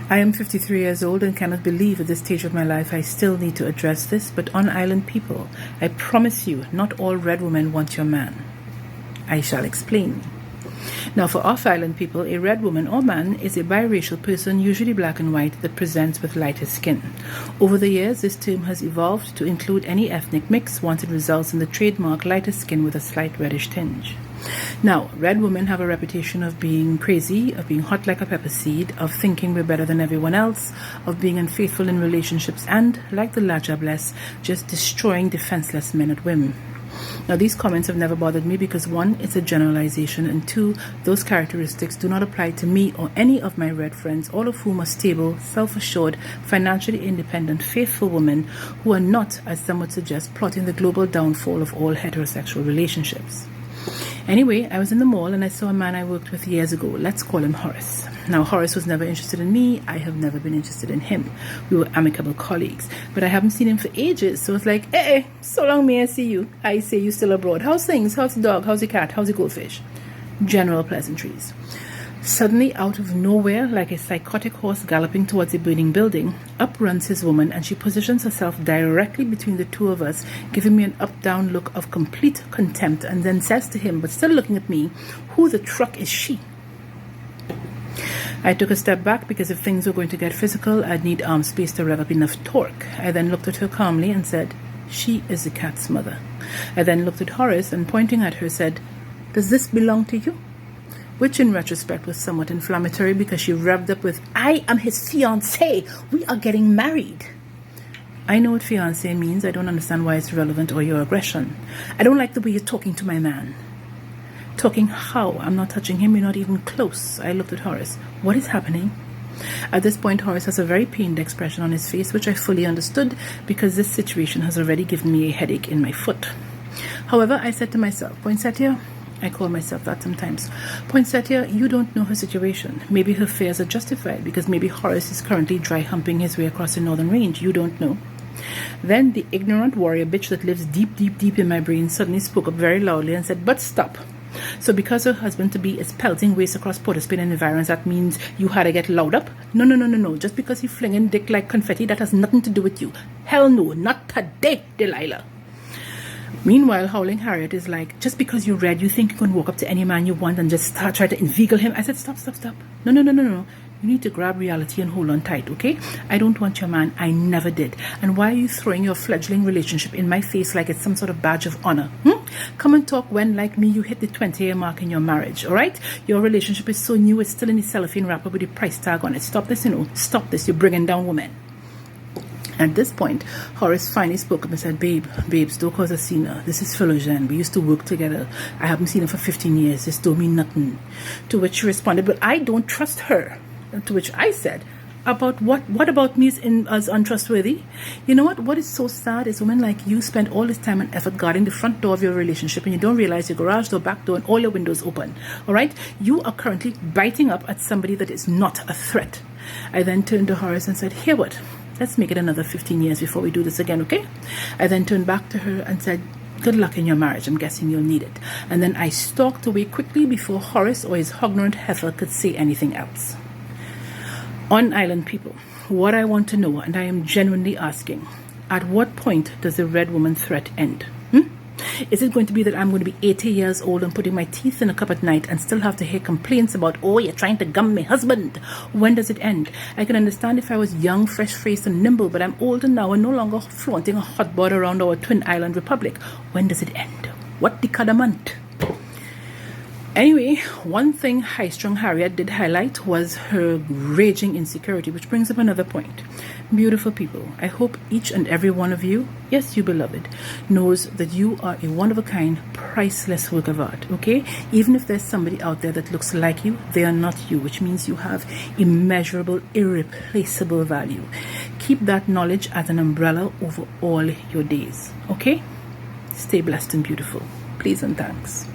I am 53 years old and cannot believe at this stage of my life I still need to address this, but on island people, I promise you, not all red women want your man. I shall explain. Now, for off-island people, a red woman or man is a biracial person, usually black and white, that presents with lighter skin. Over the years, this term has evolved to include any ethnic mix once it results in the trademark lighter skin with a slight reddish tinge. Now, red women have a reputation of being crazy, of being hot like a pepper seed, of thinking we're better than everyone else, of being unfaithful in relationships, and, like the Laja Bless, just destroying defenseless men at whim. Now, these comments have never bothered me because, one, it's a generalization, and two, those characteristics do not apply to me or any of my red friends, all of whom are stable, self-assured, financially independent, faithful women who are not, as some would suggest, plotting the global downfall of all heterosexual relationships. Anyway, I was in the mall and I saw a man I worked with years ago. Let's call him Horace. Now, Horace was never interested in me. I have never been interested in him. We were amicable colleagues, but I haven't seen him for ages. So it's like, hey, so long may I see you. I say you still abroad. How's things? How's the dog? How's the cat? How's the goldfish? General pleasantries. Suddenly, out of nowhere, like a psychotic horse galloping towards a burning building, up runs his woman, and she positions herself directly between the two of us, giving me an up-down look of complete contempt, and then says to him, but still looking at me, "Who the truck is she?" I took a step back because if things were going to get physical, I'd need arm space to rev up enough torque. I then looked at her calmly and said, "She is the cat's mother." I then looked at Horace and, pointing at her, said, "Does this belong to you?" Which in retrospect was somewhat inflammatory because she revved up with, "I am his fiancée. We are getting married." I know what fiancé means. I don't understand why it's relevant or your aggression. I don't like the way you're talking to my man. Talking how? I'm not touching him. You're not even close. I looked at Horace. What is happening? At this point, Horace has a very pained expression on his face, which I fully understood because this situation has already given me a headache in my foot. However, I said to myself, Poinsettia, I call myself that sometimes, Poinsettia, you don't know her situation. Maybe her fears are justified because maybe Horace is currently dry humping his way across the northern range. You don't know. Then the ignorant warrior bitch that lives deep, deep, deep in my brain suddenly spoke up very loudly and said, "But stop. So because her husband-to-be is pelting waste across Port of Spain and environs, that means you had to get loud up? No. Just because he's flinging dick like confetti, that has nothing to do with you. Hell no, not today, Delilah." Meanwhile, Howling Harriet is like, "Just because you're red, you think you can walk up to any man you want and just try to inveigle him?" I said, stop. No. You need to grab reality and hold on tight, okay? I don't want your man. I never did. And why are you throwing your fledgling relationship in my face like it's some sort of badge of honor? Come and talk when, like me, you hit the 20-year mark in your marriage, all right? Your relationship is so new, it's still in the cellophane wrapper with the price tag on it. Stop this, Stop this. You're bringing down women. At this point, Horace finally spoke up and said, Babes, don't cause a scene. This is Philogene. We used to work together. I haven't seen her for 15 years. This don't mean nothing." To which she responded, "But I don't trust her." To which I said, "About what? What about me is as untrustworthy? You know what? What is so sad is women like you spend all this time and effort guarding the front door of your relationship and you don't realize your garage door, back door, and all your windows open. All right? You are currently biting up at somebody that is not a threat." I then turned to Horace and said, "Here what? Let's make it another 15 years before we do this again, okay?" I then turned back to her and said, "Good luck in your marriage. I'm guessing you'll need it." And then I stalked away quickly before Horace or his ignorant heifer could say anything else. On island people, what I want to know, and I am genuinely asking, at what point does the red woman threat end? Is it going to be that I'm going to be 80 years old and putting my teeth in a cup at night and still have to hear complaints about, "Oh, you're trying to gum my husband"? When does it end? I can understand if I was young, fresh-faced, and nimble, but I'm older now and no longer flaunting a hotboard around our twin island republic. When does it end? What the cadamant? Anyway, one thing High-Strung Harriet did highlight was her raging insecurity, which brings up another point. Beautiful people, I hope each and every one of you, yes, you beloved, knows that you are a one-of-a-kind, priceless work of art, okay? Even if there's somebody out there that looks like you, they are not you, which means you have immeasurable, irreplaceable value. Keep that knowledge as an umbrella over all your days, okay? Stay blessed and beautiful. Please and thanks.